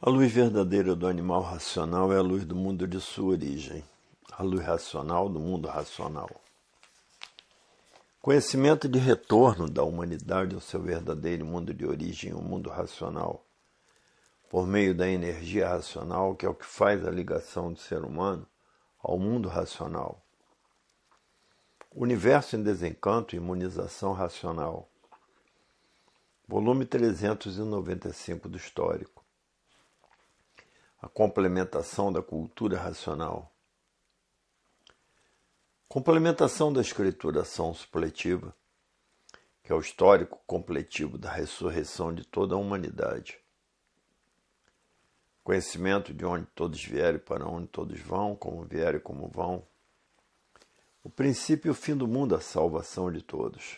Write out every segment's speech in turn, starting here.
A luz verdadeira do animal racional é a luz do mundo de sua origem, a luz racional do mundo racional. Conhecimento de retorno da humanidade ao seu verdadeiro mundo de origem, o mundo racional, por meio da energia racional, que é o que faz a ligação do ser humano ao mundo racional. Universo em Desencanto e Imunização Racional. Volume 395 do Histórico. A complementação da cultura racional. Complementação da escrituração supletiva, que é o histórico completivo da ressurreição de toda a humanidade. Conhecimento de onde todos vieram e para onde todos vão, como vieram e como vão. O princípio e o fim do mundo, a salvação de todos.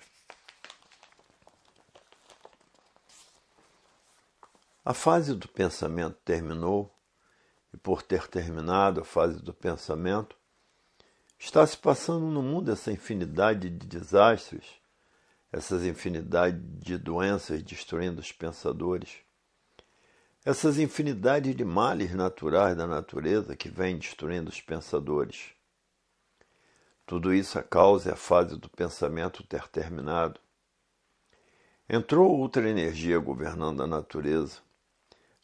A fase do pensamento terminou, e por ter terminado a fase do pensamento, está se passando no mundo essa infinidade de desastres, essas infinidade de doenças destruindo os pensadores, essas infinidades de males naturais da natureza que vêm destruindo os pensadores. Tudo isso a causa é a fase do pensamento ter terminado. Entrou outra energia governando a natureza,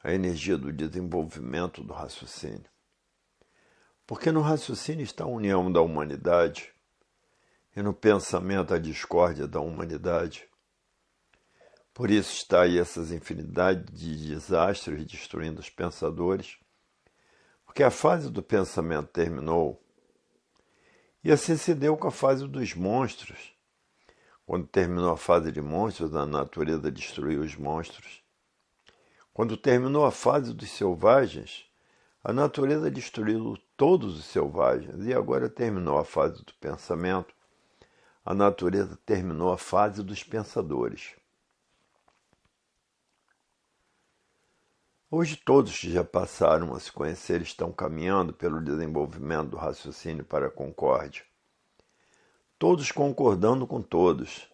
a energia do desenvolvimento do raciocínio. Porque no raciocínio está a união da humanidade, e no pensamento a discórdia da humanidade. Por isso está aí essas infinidades de desastres destruindo os pensadores, porque a fase do pensamento terminou. E assim se deu com a fase dos monstros. Quando terminou a fase de monstros, a natureza destruiu os monstros. Quando terminou a fase dos selvagens, a natureza destruiu todos os selvagens. E agora terminou a fase do pensamento, a natureza terminou a fase dos pensadores. Hoje todos que já passaram a se conhecer estão caminhando pelo desenvolvimento do raciocínio para a concórdia. Todos concordando com todos.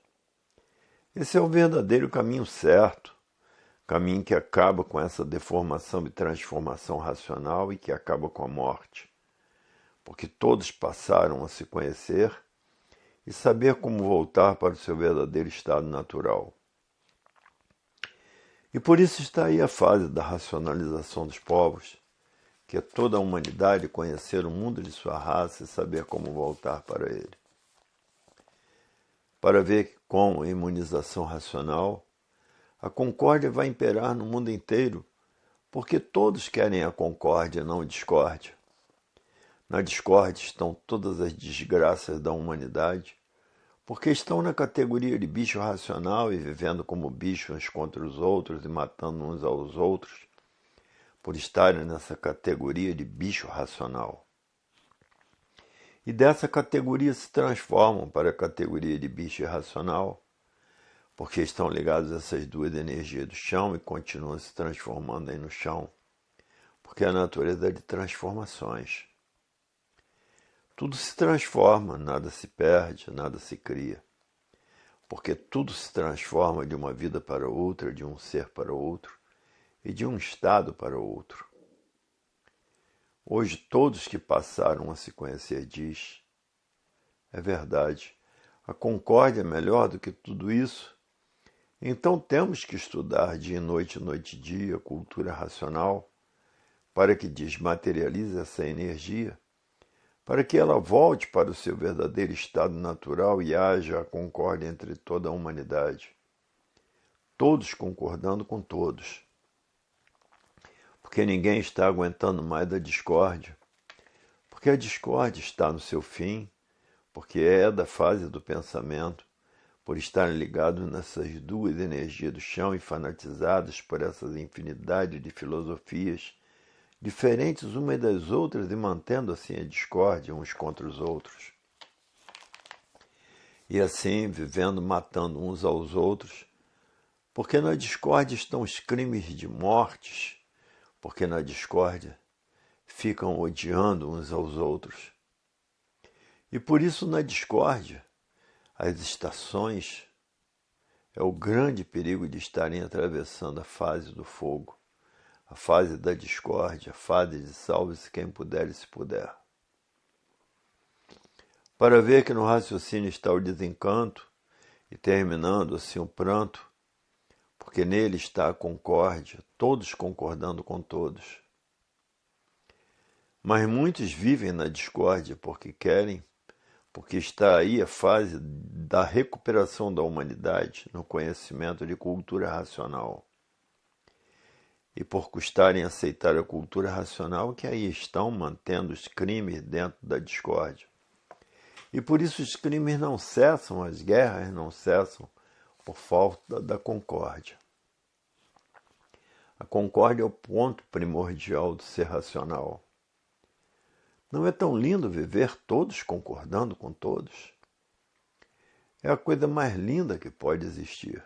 Esse é o verdadeiro caminho certo, caminho que acaba com essa deformação e transformação racional e que acaba com a morte. Porque todos passaram a se conhecer e saber como voltar para o seu verdadeiro estado natural. E por isso está aí a fase da racionalização dos povos, que é toda a humanidade conhecer o mundo de sua raça e saber como voltar para ele. Para ver que com a imunização racional, a concórdia vai imperar no mundo inteiro, porque todos querem a concórdia, não a discórdia. Na discórdia estão todas as desgraças da humanidade, porque estão na categoria de bicho racional e vivendo como bichos uns contra os outros e matando uns aos outros, por estarem nessa categoria de bicho racional. E dessa categoria se transformam para a categoria de bicho irracional, porque estão ligados a essas duas energias do chão e continuam se transformando aí no chão, porque a natureza é de transformações. Tudo se transforma, nada se perde, nada se cria. Porque tudo se transforma de uma vida para outra, de um ser para outro e de um estado para outro. Hoje todos que passaram a se conhecer diz, é verdade, a concórdia é melhor do que tudo isso. Então temos que estudar dia e noite e dia a cultura racional para que desmaterialize essa energia, para que ela volte para o seu verdadeiro estado natural e haja a concórdia entre toda a humanidade. Todos concordando com todos. Porque ninguém está aguentando mais da discórdia. Porque a discórdia está no seu fim, porque é da fase do pensamento, por estarem ligados nessas duas energias do chão e fanatizados por essas infinidades de filosofias diferentes umas das outras e mantendo assim a discórdia uns contra os outros. E assim vivendo matando uns aos outros, porque na discórdia estão os crimes de mortes, porque na discórdia ficam odiando uns aos outros. E por isso na discórdia, as estações é o grande perigo de estarem atravessando a fase do fogo, a fase da discórdia, a fase de salve-se quem puder e se puder. Para ver que no raciocínio está o desencanto e terminando assim o pranto, porque nele está a concórdia, todos concordando com todos. Mas muitos vivem na discórdia porque querem, porque está aí a fase da recuperação da humanidade no conhecimento de cultura racional. E por custarem aceitar a cultura racional, que aí estão mantendo os crimes dentro da discórdia. E por isso os crimes não cessam, as guerras não cessam, por falta da concórdia. A concórdia é o ponto primordial do ser racional. Não é tão lindo viver todos concordando com todos? É a coisa mais linda que pode existir,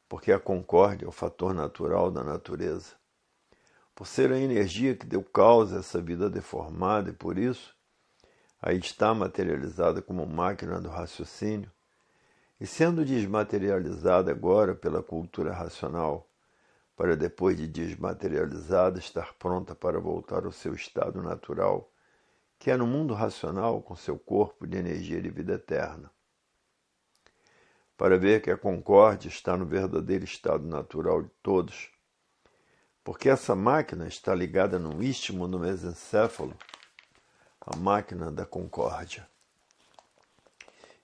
porque a concórdia é o fator natural da natureza. Por ser a energia que deu causa a essa vida deformada e por isso aí está materializada como máquina do raciocínio e sendo desmaterializada agora pela cultura racional, para depois de desmaterializada estar pronta para voltar ao seu estado natural, que é no mundo racional com seu corpo de energia de vida eterna. Para ver que a concórdia está no verdadeiro estado natural de todos, porque essa máquina está ligada no istmo do mesencéfalo, a máquina da concórdia,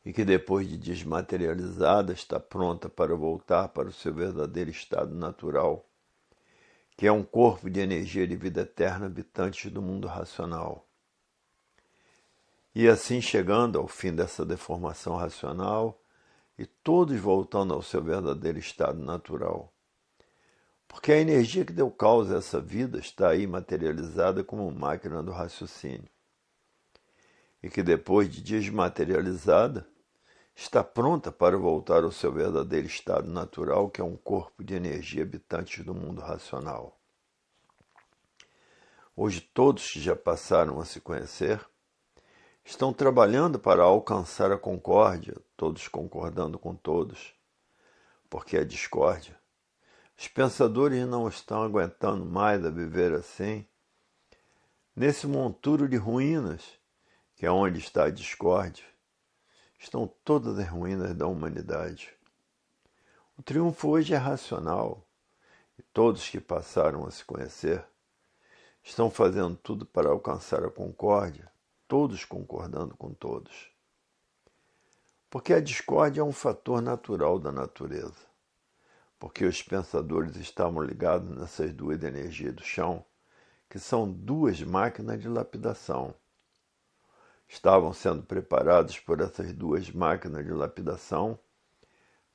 e que depois de desmaterializada está pronta para voltar para o seu verdadeiro estado natural, que é um corpo de energia de vida eterna habitante do mundo racional. E assim chegando ao fim dessa deformação racional e todos voltando ao seu verdadeiro estado natural. Porque a energia que deu causa a essa vida está aí materializada como máquina do raciocínio. E que depois de desmaterializada, está pronta para voltar ao seu verdadeiro estado natural, que é um corpo de energia habitante do mundo racional. Hoje todos que já passaram a se conhecer estão trabalhando para alcançar a concórdia, todos concordando com todos, porque a discórdia. Os pensadores não estão aguentando mais a viver assim, nesse monturo de ruínas, que é onde está a discórdia, estão todas as ruínas da humanidade. O triunfo hoje é racional, e todos que passaram a se conhecer estão fazendo tudo para alcançar a concórdia, todos concordando com todos. Porque a discórdia é um fator natural da natureza, porque os pensadores estavam ligados nessas duas energias do chão, que são duas máquinas de lapidação. Estavam sendo preparados por essas duas máquinas de lapidação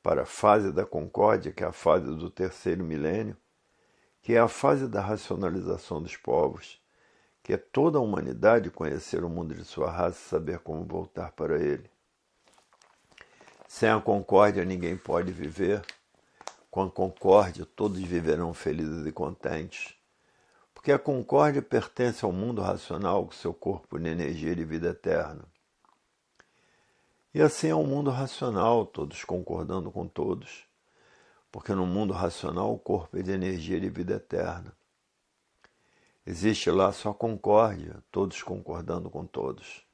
para a fase da concórdia, que é a fase do terceiro milênio, que é a fase da racionalização dos povos, que é toda a humanidade conhecer o mundo de sua raça e saber como voltar para ele. Sem a concórdia ninguém pode viver, com a concórdia todos viverão felizes e contentes, porque a concórdia pertence ao mundo racional com seu corpo de energia de vida eterna. E assim é o mundo racional, todos concordando com todos, porque no mundo racional o corpo é de energia de vida eterna. Existe lá só concórdia, todos concordando com todos.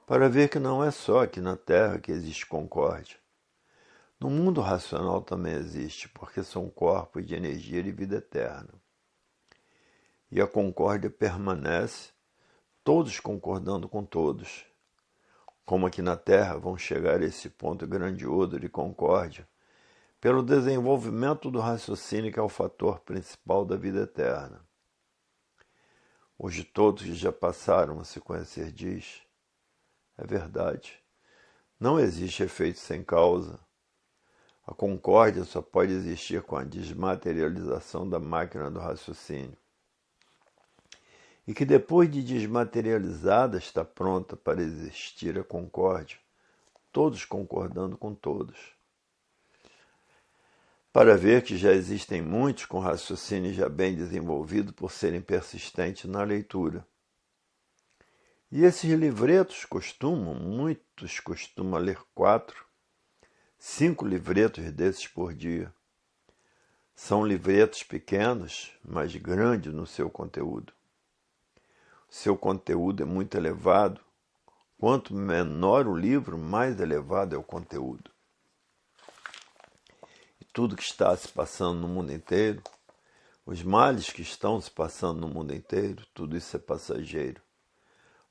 Para ver que não é só aqui na Terra que existe concórdia. No mundo racional também existe, porque são corpos de energia de vida eterna. E a concórdia permanece, todos concordando com todos. Como aqui na Terra vão chegar a esse ponto grandioso de concórdia, pelo desenvolvimento do raciocínio, que é o fator principal da vida eterna. Hoje todos que já passaram a se conhecer diz, é verdade, não existe efeito sem causa. A concórdia só pode existir com a desmaterialização da máquina do raciocínio. E que depois de desmaterializada está pronta para existir a concórdia, todos concordando com todos. Para ver que já existem muitos com raciocínio já bem desenvolvido por serem persistentes na leitura. E esses livretos muitos costumam ler 4, 5 livretos desses por dia. São livretos pequenos, mas grandes no seu conteúdo. O seu conteúdo é muito elevado. Quanto menor o livro, mais elevado é o conteúdo. E tudo que está se passando no mundo inteiro, os males que estão se passando no mundo inteiro, tudo isso é passageiro.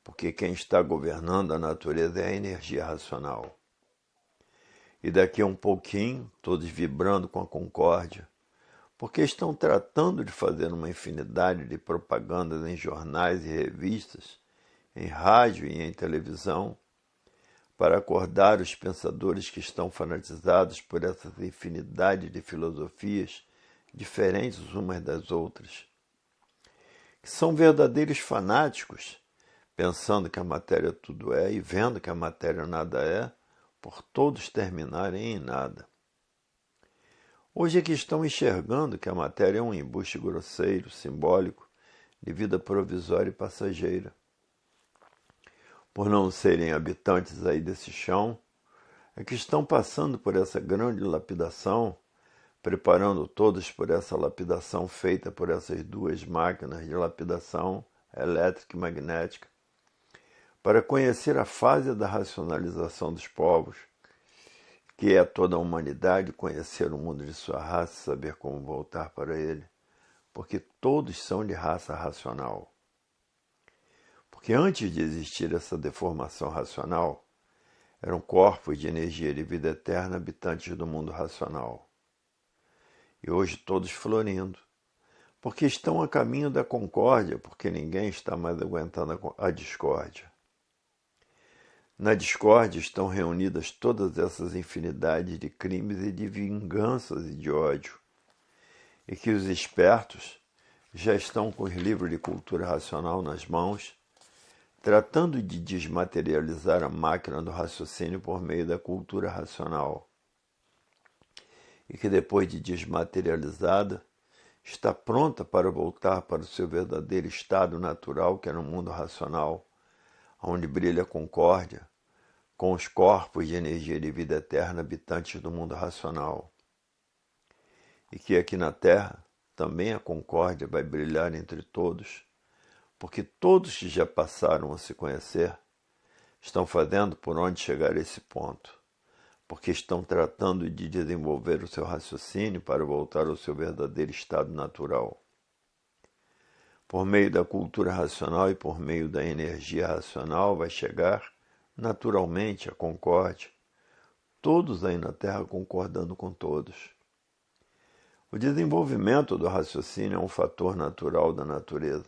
Porque quem está governando a natureza é a energia racional. E daqui a um pouquinho, todos vibrando com a concórdia, porque estão tratando de fazer uma infinidade de propagandas em jornais e revistas, em rádio e em televisão, para acordar os pensadores que estão fanatizados por essa infinidade de filosofias diferentes umas das outras, que são verdadeiros fanáticos, pensando que a matéria tudo é e vendo que a matéria nada é, por todos terminarem em nada. Hoje é que estão enxergando que a matéria é um embuste grosseiro, simbólico, de vida provisória e passageira. Por não serem habitantes aí desse chão, é que estão passando por essa grande lapidação, preparando todos por essa lapidação feita por essas duas máquinas de lapidação, elétrica e magnética, para conhecer a fase da racionalização dos povos, que é toda a humanidade conhecer o mundo de sua raça e saber como voltar para ele, porque todos são de raça racional. Porque antes de existir essa deformação racional, eram corpos de energia de vida eterna habitantes do mundo racional. E hoje todos florindo, porque estão a caminho da concórdia, porque ninguém está mais aguentando a discórdia. Na discórdia estão reunidas todas essas infinidades de crimes e de vinganças e de ódio, e que os espertos já estão com os livros de cultura racional nas mãos, tratando de desmaterializar a máquina do raciocínio por meio da cultura racional, e que depois de desmaterializada, está pronta para voltar para o seu verdadeiro estado natural, que é no mundo racional, onde brilha a concórdia, com os corpos de energia de vida eterna habitantes do mundo racional. E que aqui na Terra também a concórdia vai brilhar entre todos, porque todos que já passaram a se conhecer estão fazendo por onde chegar a esse ponto, porque estão tratando de desenvolver o seu raciocínio para voltar ao seu verdadeiro estado natural. Por meio da cultura racional e por meio da energia racional vai chegar naturalmente a concórdia, todos aí na Terra concordando com todos. O desenvolvimento do raciocínio é um fator natural da natureza.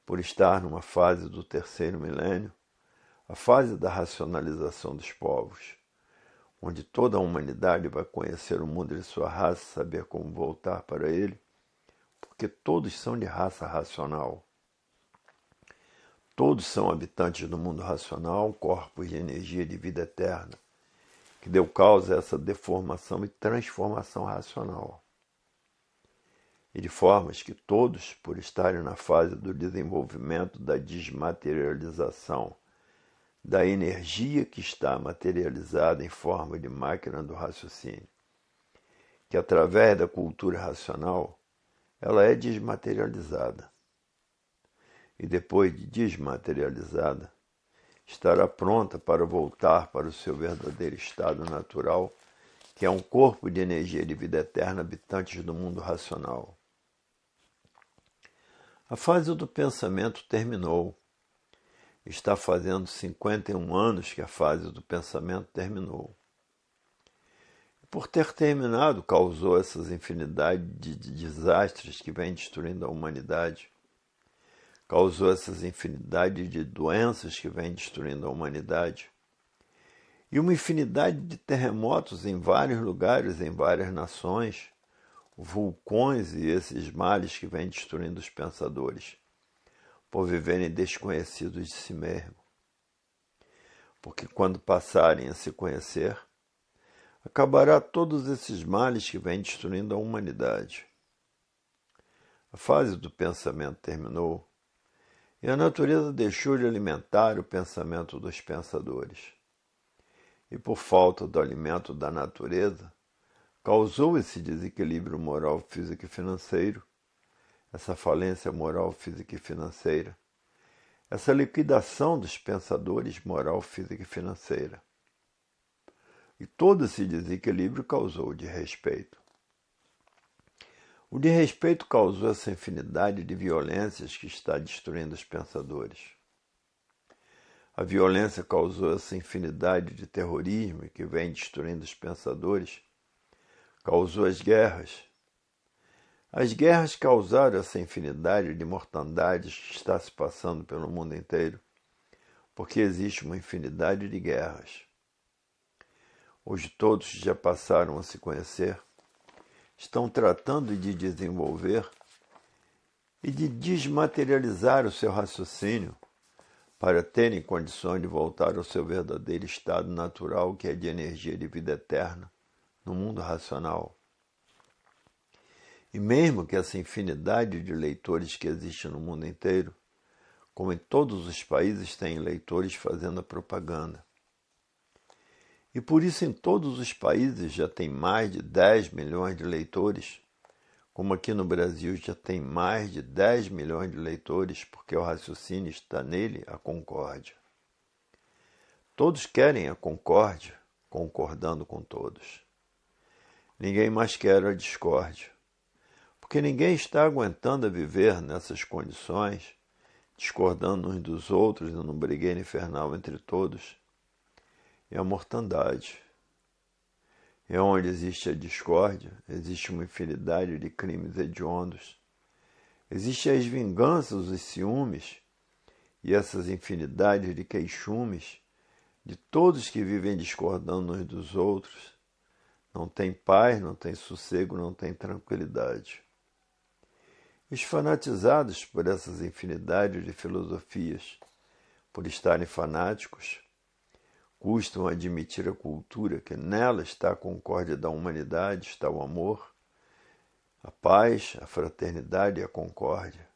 Por estar numa fase do terceiro milênio, a fase da racionalização dos povos, onde toda a humanidade vai conhecer o mundo de sua raça, saber como voltar para ele, porque todos são de raça racional. Todos são habitantes do mundo racional, corpos de energia de vida eterna, que deu causa a essa deformação e transformação racional. E de formas que todos, por estarem na fase do desenvolvimento da desmaterialização, da energia que está materializada em forma de máquina do raciocínio, que através da cultura racional, ela é desmaterializada. E depois de desmaterializada, estará pronta para voltar para o seu verdadeiro estado natural, que é um corpo de energia de vida eterna habitantes do mundo racional. A fase do pensamento terminou. Está fazendo 51 anos que a fase do pensamento terminou. Por ter terminado, causou essas infinidade de desastres que vêm destruindo a humanidade. Causou essas infinidade de doenças que vêm destruindo a humanidade. E uma infinidade de terremotos em vários lugares, em várias nações, vulcões e esses males que vêm destruindo os pensadores, por viverem desconhecidos de si mesmo. Porque quando passarem a se conhecer, acabará todos esses males que vêm destruindo a humanidade. A fase do pensamento terminou e a natureza deixou de alimentar o pensamento dos pensadores. E por falta do alimento da natureza, causou esse desequilíbrio moral, físico e financeiro, essa falência moral, física e financeira, essa liquidação dos pensadores moral, física e financeira. E todo esse desequilíbrio causou o desrespeito. O desrespeito causou essa infinidade de violências que está destruindo os pensadores. A violência causou essa infinidade de terrorismo que vem destruindo os pensadores, causou as guerras. As guerras causaram essa infinidade de mortandades que está se passando pelo mundo inteiro, porque existe uma infinidade de guerras. Hoje todos já passaram a se conhecer, estão tratando de desenvolver e de desmaterializar o seu raciocínio para terem condições de voltar ao seu verdadeiro estado natural, que é de energia de vida eterna, no mundo racional. E mesmo que essa infinidade de leitores que existe no mundo inteiro, como em todos os países, tem leitores fazendo a propaganda. E por isso em todos os países já tem mais de 10 milhões de leitores, como aqui no Brasil já tem mais de 10 milhões de leitores, porque o raciocínio está nele, a concórdia. Todos querem a concórdia, concordando com todos. Ninguém mais quer a discórdia, porque ninguém está aguentando a viver nessas condições, discordando uns dos outros, num brigueiro infernal entre todos. É a mortandade. É onde existe a discórdia, existe uma infinidade de crimes hediondos. Existem as vinganças, os ciúmes e essas infinidades de queixumes de todos que vivem discordando uns dos outros. Não tem paz, não tem sossego, não tem tranquilidade. Os fanatizados por essas infinidades de filosofias, por estarem fanáticos, custam admitir a cultura que nela está a concórdia da humanidade, está o amor, a paz, a fraternidade e a concórdia,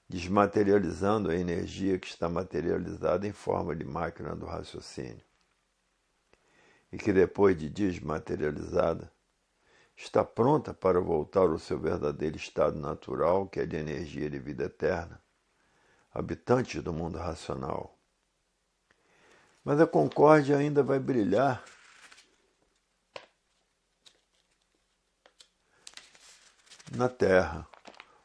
desmaterializando a energia que está materializada em forma de máquina do raciocínio. E que depois de desmaterializada, está pronta para voltar ao seu verdadeiro estado natural, que é de energia de vida eterna, habitante do mundo racional. Mas a concórdia ainda vai brilhar na Terra,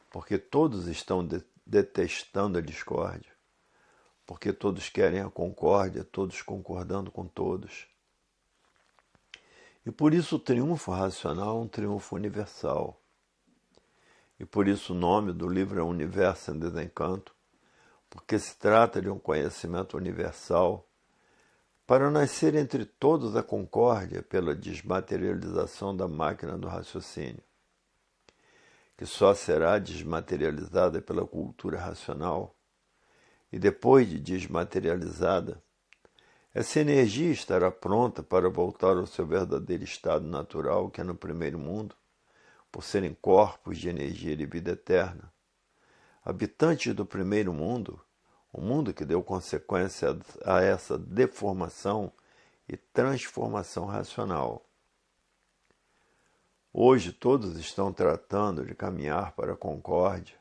porque todos estão detestando a discórdia, porque todos querem a concórdia, todos concordando com todos. E por isso o triunfo racional é um triunfo universal. E por isso o nome do livro é Universo em Desencanto, porque se trata de um conhecimento universal para nascer entre todos a concórdia pela desmaterialização da máquina do raciocínio, que só será desmaterializada pela cultura racional, e depois de desmaterializada, essa energia estará pronta para voltar ao seu verdadeiro estado natural, que é no primeiro mundo, por serem corpos de energia de vida eterna. Habitantes do primeiro mundo, o mundo que deu consequência a essa deformação e transformação racional. Hoje todos estão tratando de caminhar para a concórdia,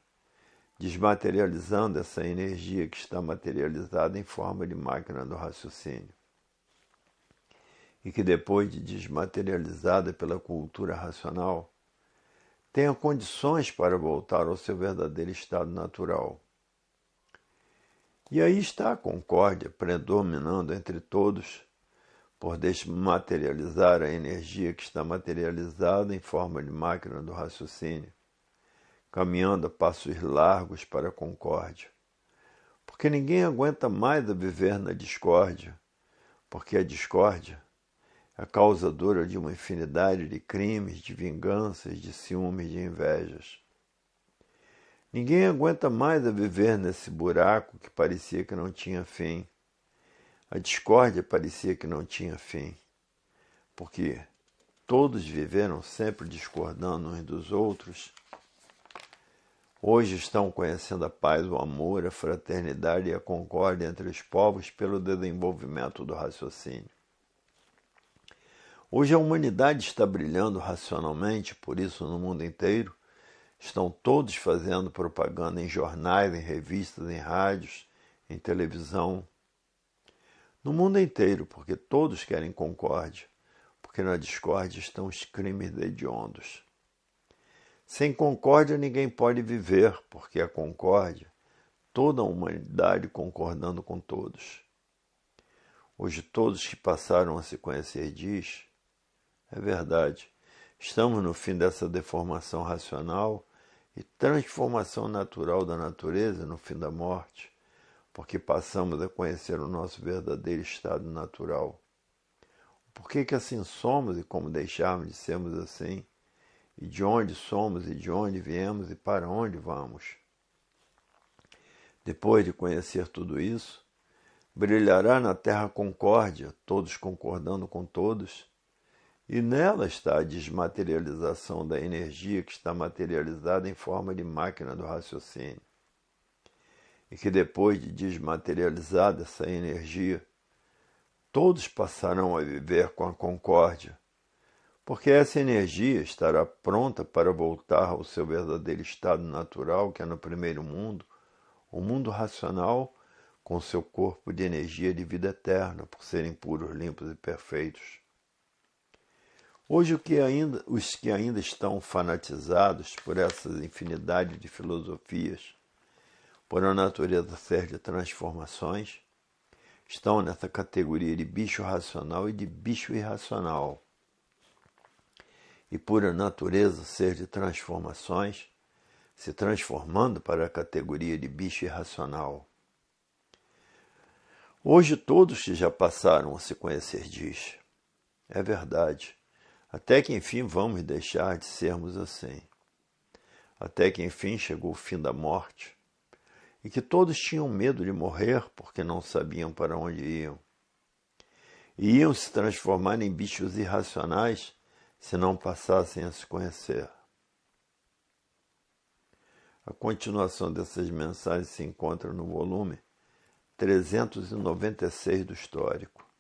desmaterializando essa energia que está materializada em forma de máquina do raciocínio. E que depois de desmaterializada pela cultura racional, tenha condições para voltar ao seu verdadeiro estado natural. E aí está a concórdia predominando entre todos, por desmaterializar a energia que está materializada em forma de máquina do raciocínio, caminhando a passos largos para a concórdia. Porque ninguém aguenta mais a viver na discórdia, porque a discórdia é a causadora de uma infinidade de crimes, de vinganças, de ciúmes, de invejas. Ninguém aguenta mais a viver nesse buraco que parecia que não tinha fim. A discórdia parecia que não tinha fim, porque todos viveram sempre discordando uns dos outros. Hoje estão conhecendo a paz, o amor, a fraternidade e a concórdia entre os povos pelo desenvolvimento do raciocínio. Hoje a humanidade está brilhando racionalmente, por isso no mundo inteiro estão todos fazendo propaganda em jornais, em revistas, em rádios, em televisão. No mundo inteiro, porque todos querem concórdia, porque na discórdia estão os crimes hediondos. Sem concórdia ninguém pode viver, porque a concórdia, toda a humanidade concordando com todos. Hoje todos que passaram a se conhecer diz, é verdade, estamos no fim dessa deformação racional e transformação natural da natureza no fim da morte, porque passamos a conhecer o nosso verdadeiro estado natural. Por que assim somos e como deixarmos de sermos assim? E de onde somos e de onde viemos e para onde vamos? Depois de conhecer tudo isso, brilhará na terra a concórdia, todos concordando com todos, e nela está a desmaterialização da energia que está materializada em forma de máquina do raciocínio. E que depois de desmaterializada essa energia, todos passarão a viver com a concórdia, porque essa energia estará pronta para voltar ao seu verdadeiro estado natural, que é no primeiro mundo, o mundo racional, com seu corpo de energia de vida eterna, por serem puros, limpos e perfeitos. Hoje os que ainda estão fanatizados por essas infinidade de filosofias, por a natureza ser de transformações, estão nessa categoria de bicho racional e de bicho irracional. E por a natureza ser de transformações, se transformando para a categoria de bicho irracional. Hoje todos que já passaram a se conhecer diz, é verdade, até que enfim vamos deixar de sermos assim. Até que enfim chegou o fim da morte, e que todos tinham medo de morrer porque não sabiam para onde iam. E iam se transformar em bichos irracionais se não passassem a se conhecer. A continuação dessas mensagens se encontra no volume 396 do Histórico.